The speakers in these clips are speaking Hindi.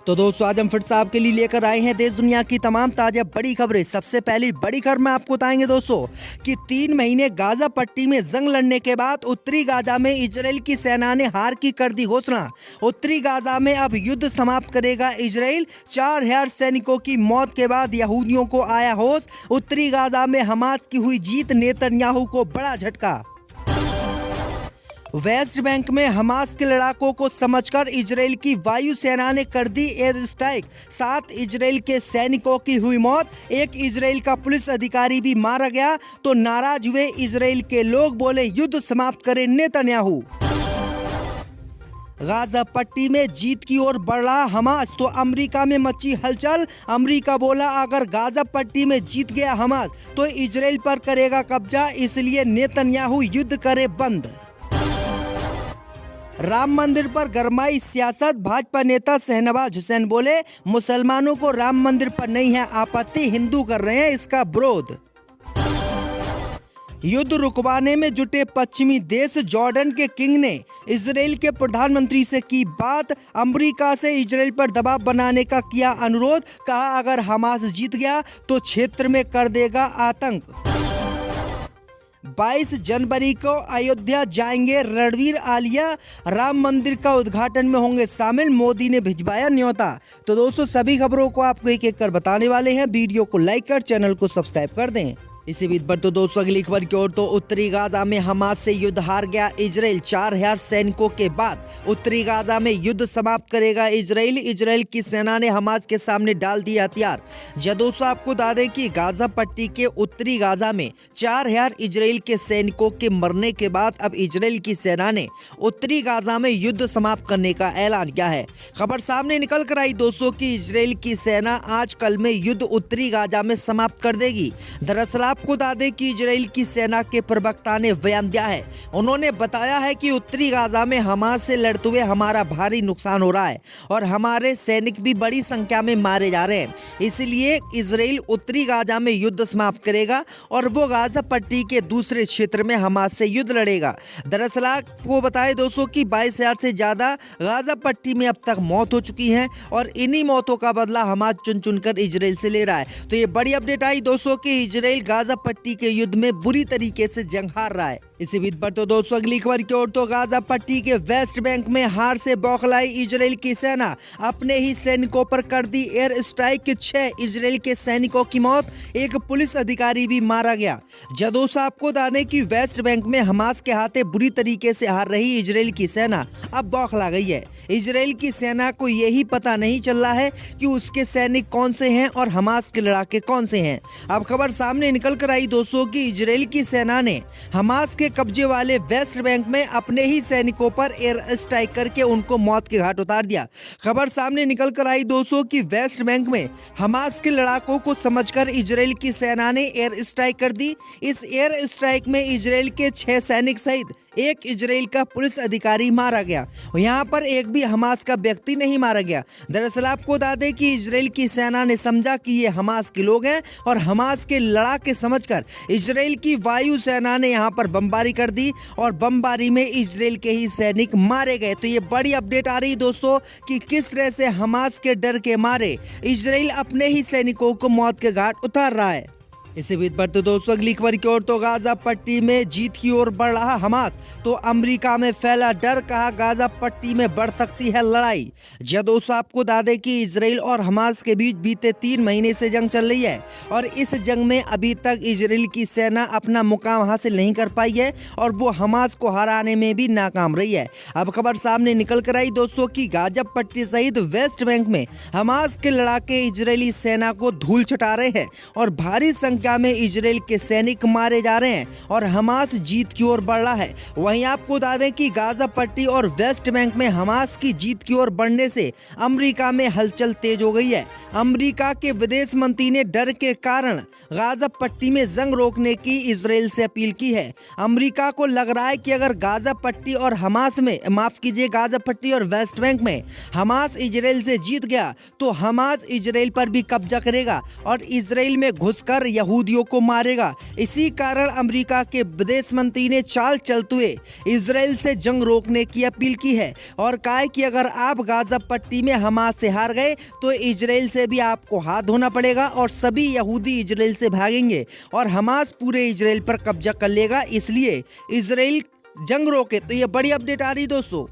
तो दोस्तों आज हम फिर से आपके लिए लेकर आए हैं देश दुनिया की तमाम ताजा बड़ी खबरें। सबसे पहली बड़ी खबर में आपको बताएंगे दोस्तों कि 3 महीने गाजा पट्टी में जंग लड़ने के बाद उत्तरी गाजा में इजराइल की सेना ने हार की कर दी घोषणा। उत्तरी गाजा में अब युद्ध समाप्त करेगा इजराइल। 4000 सैनिकों की मौत के बाद यहूदियों को आया होश। उत्तरी गाजा में हमास की हुई जीत, नेतन्याहू को बड़ा झटका। वेस्ट बैंक में हमास के लड़ाकों को समझकर इजराइल की वायुसेना ने कर दी एयर स्ट्राइक। 7 इजराइल के सैनिकों की हुई मौत, एक इजराइल का पुलिस अधिकारी भी मारा गया। तो नाराज हुए इजराइल के लोग, बोले युद्ध समाप्त करे नेतन्याहू। गाजा पट्टी में जीत की ओर बढ़ रहा हमास, तो अमेरिका में मची हलचल। अमेरिका बोला अगर गाजा पट्टी में जीत गया हमास तो इजराइल पर करेगा कब्जा, इसलिए नेतन्याहू युद्ध करे बंद। राम मंदिर पर गरमाई सियासत। भाजपा नेता शहनवाज हुसैन बोले मुसलमानों को राम मंदिर पर नहीं है आपत्ति, हिंदू कर रहे हैं इसका विरोध। युद्ध रुकवाने में जुटे पश्चिमी देश। जॉर्डन के किंग ने इजराइल के प्रधानमंत्री से की बात। अमेरिका से इजराइल पर दबाव बनाने का किया अनुरोध। कहा अगर हमास जीत गया तो क्षेत्र में कर देगा आतंक। 22 जनवरी को अयोध्या जाएंगे रणवीर आलिया। राम मंदिर का उद्घाटन में होंगे शामिल, मोदी ने भिजवाया न्योता। तो दोस्तों सभी खबरों को आपको एक एक कर बताने वाले हैं। वीडियो को लाइक कर चैनल को सब्सक्राइब कर दें। इसी बीच पर तो दोस्तों अगली खबर की ओर, तो उत्तरी गाजा में हमास से युद्ध हार गया इजराइल। 4000 सैनिकों के बाद उत्तरी गाजा में युद्ध समाप्त करेगा इजराइल। इजराइल की सेना ने हमास के सामने डाल दिए हथियार। दोस्तों आपको बता दें कि गाजा पट्टी के उत्तरी गाजा में 4000 इजराइल के सैनिकों के मरने के बाद अब इजराइल की सेना ने उत्तरी गाजा में युद्ध समाप्त करने का ऐलान किया है। खबर सामने निकल कर आई दोस्तों की इजराइल की सेना आज कल में युद्ध उत्तरी गाजा में समाप्त कर देगी। दरअसल आपको बता दें कि इजराइल की सेना के प्रवक्ता ने बयान दिया है। उन्होंने बताया है कि उत्तरी गाजा में हमास से लड़ते हुए हमारा भारी नुकसान हो रहा है और हमारे सैनिक भी बड़ी संख्या में मारे जा रहे हैं। इसलिए इजराइल उत्तरी गाजा में युद्ध समाप्त करेगा और वो गाजा पट्टी के दूसरे क्षेत्र में हमास से युद्ध लड़ेगा। दरअसल आपको बताएं दोस्तों कि 22,000 से ज्यादा गाजा पट्टी में अब तक मौत हो चुकी है और इन्हीं मौतों का बदला हमास चुन चुनकर इजराइल से ले रहा है। तो ये बड़ी अपडेट आई दोस्तों कि इजराइल गाजा पट्टी के युद्ध में बुरी तरीके से जंग हार रहा है। इसी बीच पर तो दोस्तों अगली खबर की ओर, तो गाजा पट्टी के वेस्ट बैंक में हार से बौखलाई इजराइल की सेना। अपने ही सैनिकों पर कर दी एयर स्ट्राइक के 6 इजराइल के सैनिकों की मौत, एक पुलिस अधिकारी भी मारा गया। दोस्तों आपको बता दें कि वेस्ट बैंक में हमास के हाथे बुरी तरीके से हार रही इजराइल की सेना अब बौखला गई है। इजराइल की सेना को यही पता नहीं चल रहा है कि उसके सैनिक कौन से हैं और हमास के लड़ाके कौन से हैं। अब खबर सामने निकल कर आई दोस्तों कि इजराइल की सेना ने हमास के कब्जे वाले वेस्ट बैंक में अपने ही सैनिकों पर एयर स्ट्राइक करके उनको मौत के घाट उतार दिया। खबर सामने निकल कर आई दोस्तों कि वेस्ट बैंक में हमास के लड़ाकों को समझकर इजराइल की सेना ने एयर स्ट्राइक कर दी। इस एयर स्ट्राइक में इजराइल के 6 सैनिक सहित एक इजराइल का पुलिस अधिकारी मारा गया। यहाँ पर एक भी हमास का व्यक्ति नहीं मारा गया। दरअसल आपको बता दें कि इजराइल की सेना ने समझा कि ये हमास के लोग हैं और हमास के लड़ाके समझकर इजराइल की वायु सेना ने यहाँ पर बमबारी कर दी और बमबारी में इजराइल के ही सैनिक मारे गए। तो ये बड़ी अपडेट आ रही दोस्तों कि किस तरह से हमास के डर के मारे इजराइल अपने ही सैनिकों को मौत के घाट उतार रहा है। इसी बीच पर तो दोस्तों अगली खबर की ओर, तो गाजा पट्टी में जीत की ओर बढ़ रहा हमास, तो अमेरिका में फैला डर। कहा गाजा पट्टी में बढ़ सकती है लड़ाई। दोस्तों आपको बता दें कि इजराइल और हमास के बीच बीते 3 महीने से जंग चल रही है और इस जंग में अभी तक इजराइल की सेना अपना मुकाम हासिल नहीं कर पाई है और वो हमास को हराने में भी नाकाम रही है। अब खबर सामने निकल कर आई दोस्तों कि गाजा पट्टी सहित वेस्ट बैंक में हमास के लड़ाके इजरायली सेना को धूल चटा रहे हैं और भारी संख्या में इजराइल के सैनिक मारे जा रहे हैं और हमास जीत की ओर बढ़ रहा है। वहीं आपको बता दें कि गाजा पट्टी और वेस्ट बैंक में हमास की जीत की ओर बढ़ने से अमेरिका में हलचल तेज हो गई है। अमेरिका के विदेश मंत्री ने डर के कारण गाजा पट्टी में जंग रोकने की इजराइल से अपील की है। अमेरिका को लग रहा है कि अगर गाजा पट्टी और हमास में गाजा पट्टी और वेस्ट बैंक में हमास इजराइल से जीत गया तो हमास इजराइल पर भी कब्जा करेगा और इजराइल में घुसकर यहूदी यहूदियों को मारेगा। इसी कारण अमेरिका के विदेश मंत्री ने चाल चलते हुए इजराइल से जंग रोकने की अपील की है और कहा है कि अगर आप गाजा पट्टी में हमास से हार गए तो इजराइल से भी आपको हाथ धोना पड़ेगा और सभी यहूदी इजराइल से भागेंगे और हमास पूरे इजराइल पर कब्जा कर लेगा, इसलिए इजराइल जंग रोके। तो ये बड़ी अपडेट आ रही दोस्तों।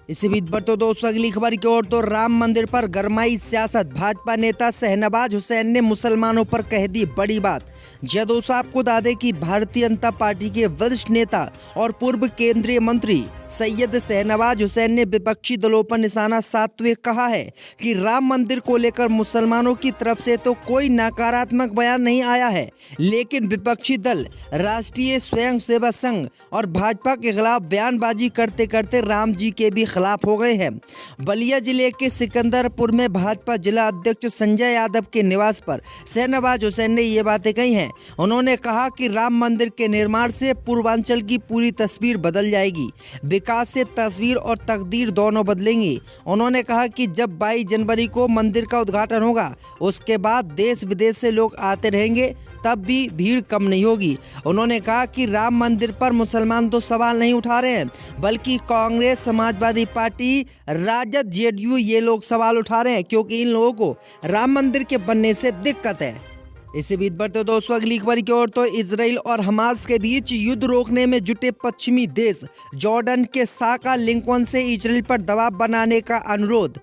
इसी बीच बढ़ते दोस्तों अगली खबर की ओर। तो राम मंदिर पर गरमाई सियासत, भाजपा नेता शहनवाज हुसैन ने मुसलमानों पर कह दी बड़ी बात। जी दोस्तों, आपको बता दें कि भारतीय जनता पार्टी के वरिष्ठ नेता और पूर्व केंद्रीय मंत्री सैयद शहनवाज हुसैन ने विपक्षी दलों पर निशाना साधते हुए कहा है कि राम मंदिर को लेकर मुसलमानों की तरफ से तो कोई नकारात्मक बयान नहीं आया है, लेकिन विपक्षी दल राष्ट्रीय स्वयंसेवक संघ और भाजपा के खिलाफ बयानबाजी करते करते राम जी के भी खिलाफ हो गए हैं। बलिया जिले के सिकंदरपुर में भाजपा जिला अध्यक्ष संजय यादव के निवास पर शहनवाज हुसैन ने ये बातें कही हैं। उन्होंने कहा कि राम मंदिर के निर्माण से पूर्वांचल की पूरी तस्वीर बदल जाएगी, विकास से तस्वीर और तकदीर दोनों बदलेंगी। उन्होंने कहा कि जब 22 जनवरी को मंदिर का उद्घाटन होगा उसके बाद देश विदेश से लोग आते रहेंगे, तब भी भीड़ कम नहीं होगी। उन्होंने कहा कि राम मंदिर पर मुसलमान तो सवाल नहीं उठा रहे हैं, बल्कि कांग्रेस, समाजवादी पार्टी, राजद, जेडीयू ये लोग सवाल उठा रहे हैं, क्योंकि इन लोगों को राम मंदिर के बनने से दिक्कत है। इसी बीच बढ़ते दोस्तों अगली खबर की ओर। तो इजराइल और हमास के बीच युद्ध रोकने में जुटे पश्चिमी देश जॉर्डन के साका लिंकन से इजराइल पर दबाव बनाने का अनुरोध।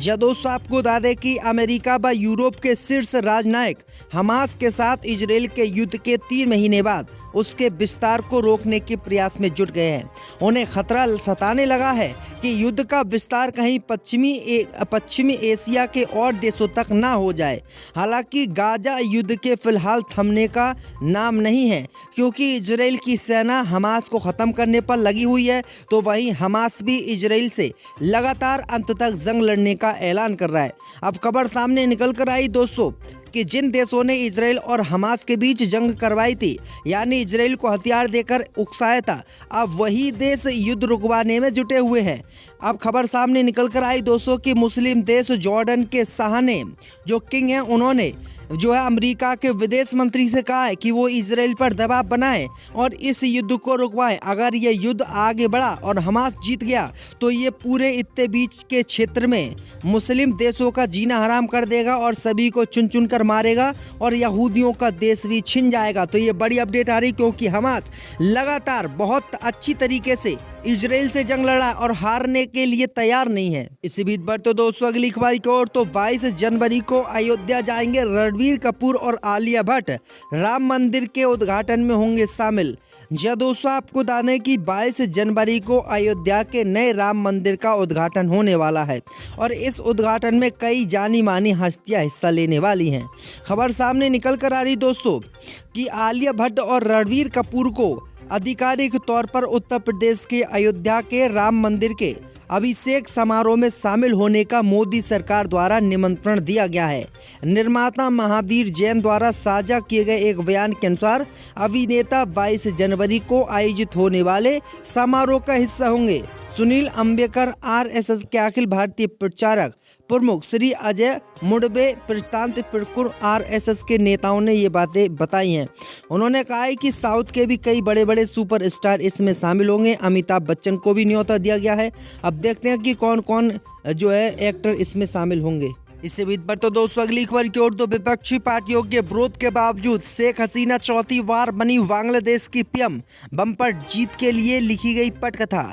दोस्तों, आपको बता दें कि अमेरिका व यूरोप के शीर्ष राजनयिक हमास के साथ इजराइल के युद्ध के 3 महीने बाद उसके विस्तार को रोकने के प्रयास में जुट गए हैं। उन्हें खतरा सताने लगा है कि युद्ध का विस्तार कहीं पश्चिमी एशिया के और देशों तक ना हो जाए। हालांकि गाजा युद्ध के फिलहाल थमने का नाम नहीं है, क्योंकि इजराइल की सेना हमास को खत्म करने पर लगी हुई है, तो वहीं हमास भी इजराइल से लगातार अंत तक जंग लड़ने का ऐलान कर रहा है। अब खबर सामने निकल कर आई दोस्तों कि जिन देशों ने इजराइल और हमास के बीच जंग करवाई थी, यानी इजराइल को हथियार देकर उकसाया था, अब वही देश युद्ध रुकवाने में जुटे हुए हैं। अब खबर सामने निकल कर आई दोस्तों कि मुस्लिम देश जॉर्डन के शाह ने, जो किंग हैं, उन्होंने जो है अमेरिका के विदेश मंत्री से कहा है कि वो इजराइल पर दबाव बनाए और इस युद्ध को रुकवाए। अगर ये युद्ध आगे बढ़ा और हमास जीत गया तो ये पूरे इत्ते बीच के क्षेत्र में मुस्लिम देशों का जीना हराम कर देगा और सभी को चुन चुन कर मारेगा और यहूदियों का देश भी छिन जाएगा। तो ये बड़ी अपडेट आ रही, क्योंकि हमास लगातार बहुत अच्छी तरीके से इजराइल से जंग लड़ा और हारने के लिए तैयार नहीं है। इसी बीच बढ़ते दोस्तों अगली खबर की ओर। तो 22 जनवरी को अयोध्या जाएंगे रणबीर कपूर और आलिया भट्ट, राम मंदिर के उद्घाटन में होंगे शामिल। जी दोस्तों, आपको बता दें कि 22 जनवरी को अयोध्या के नए राम मंदिर का उद्घाटन होने वाला है और इस उद्घाटन में कई जानी मानी हस्तियां हिस्सा लेने वाली हैं। खबर सामने निकल कर आ रही दोस्तों कि आलिया भट्ट और रणबीर कपूर को आधिकारिक तौर पर उत्तर प्रदेश के अयोध्या के राम मंदिर के अभिषेक समारोह में शामिल होने का मोदी सरकार द्वारा निमंत्रण दिया गया है। निर्माता महावीर जैन द्वारा साझा किए गए एक बयान के अनुसार अभिनेता 22 जनवरी को आयोजित होने वाले समारोह का हिस्सा होंगे। सुनील अंबेकर, आरएसएस के अखिल भारतीय प्रचारक प्रमुख श्री अजय मुडबे, प्रशांत पिरकुर आरएसएस के नेताओं ने ये बातें बताई हैं। उन्होंने कहा है कि साउथ के भी कई बड़े बड़े सुपरस्टार इसमें शामिल होंगे। अमिताभ बच्चन को भी न्योता दिया गया है। अब देखते हैं कि कौन कौन जो है एक्टर इसमें शामिल होंगे। इससे बीच पर तो दोस्तों अगली खबर की ओर। तो विपक्षी पार्टियों के विरोध के बावजूद शेख हसीना चौथी बार बनी बांग्लादेश की पीएम, बम्पर जीत के लिए लिखी गई पटकथा।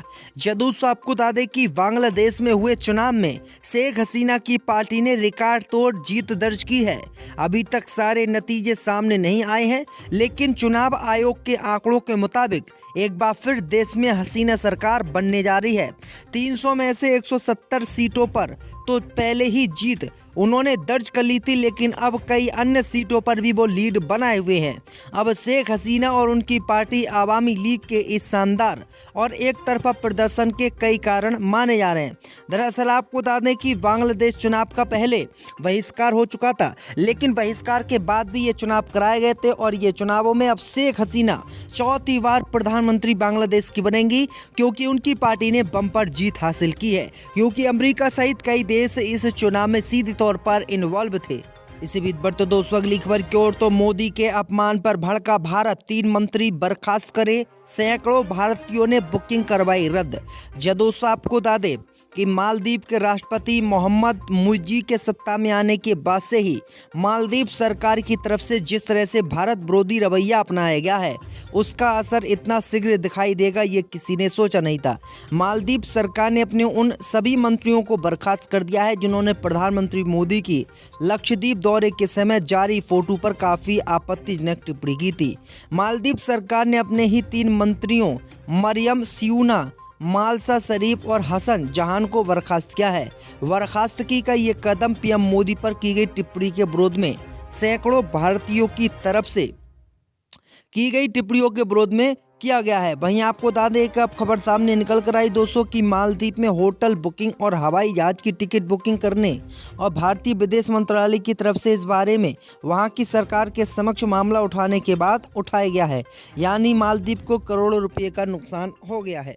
दोस्तों, आपको बता दें कि बांग्लादेश में हुए चुनाव में शेख हसीना की पार्टी ने रिकॉर्ड तोड़ जीत दर्ज की है। अभी तक सारे नतीजे सामने नहीं आए हैं, लेकिन चुनाव आयोग के आंकड़ों के मुताबिक एक बार फिर देश में हसीना सरकार बनने जा रही है। 300 में से 170 सीटों पर तो पहले ही जीत उन्होंने दर्ज कर ली थी, लेकिन अब कई अन्य सीटों पर भी वो लीड बनाए हुए हैं। अब शेख हसीना और उनकी पार्टी आवामी लीग के इस शानदार और एक तरफा प्रदर्शन के कई कारण माने जा रहे हैं। दरअसल आपको बता दें कि बांग्लादेश चुनाव का पहले बहिष्कार हो चुका था, लेकिन बहिष्कार के बाद भी ये चुनाव कराए गए थे और ये चुनावों में अब शेख हसीना चौथी बार प्रधानमंत्री बांग्लादेश की बनेंगी, क्योंकि उनकी पार्टी ने बम्पर जीत हासिल की है, क्योंकि अमेरिका सहित कई देश इस चुनाव में सीधे तौर पर इन्वॉल्व थे। इसी बीच बढ़ते दोस्तों अगली खबर की ओर। तो मोदी के अपमान पर भड़का भारत, 3 मंत्री बर्खास्त करे, सैकड़ों भारतीयों ने बुकिंग करवाई रद्द। जब दोस्तों आपको बता दें कि मालदीव के राष्ट्रपति मोहम्मद मुइज़ी के सत्ता में आने के बाद से ही मालदीव सरकार की तरफ से जिस तरह से भारत विरोधी रवैया अपनाया गया है, उसका असर इतना शीघ्र दिखाई देगा ये किसी ने सोचा नहीं था। मालदीव सरकार ने अपने उन सभी मंत्रियों को बर्खास्त कर दिया है जिन्होंने प्रधानमंत्री मोदी की लक्षद्वीप दौरे के समय जारी फोटो पर काफ़ी आपत्तिजनक टिप्पणी की थी। मालदीव सरकार ने अपने ही 3 मंत्रियों मरियम सियूना, मालसा शरीफ और हसन जहान को बर्खास्त किया है। बर्खास्तगी का ये कदम पीएम मोदी पर की गई टिप्पणी के विरोध में सैकड़ों भारतीयों की तरफ से की गई टिप्पणियों के विरोध में किया गया है। वहीं आपको बता दें एक अब खबर सामने निकल कर आई दोस्तों कि मालदीव में होटल बुकिंग और हवाई जहाज की टिकट बुकिंग करने और भारतीय विदेश मंत्रालय की तरफ से इस बारे में वहां की सरकार के समक्ष मामला उठाने के बाद उठाया गया है। यानी मालदीव को करोड़ों रुपये का नुकसान हो गया है।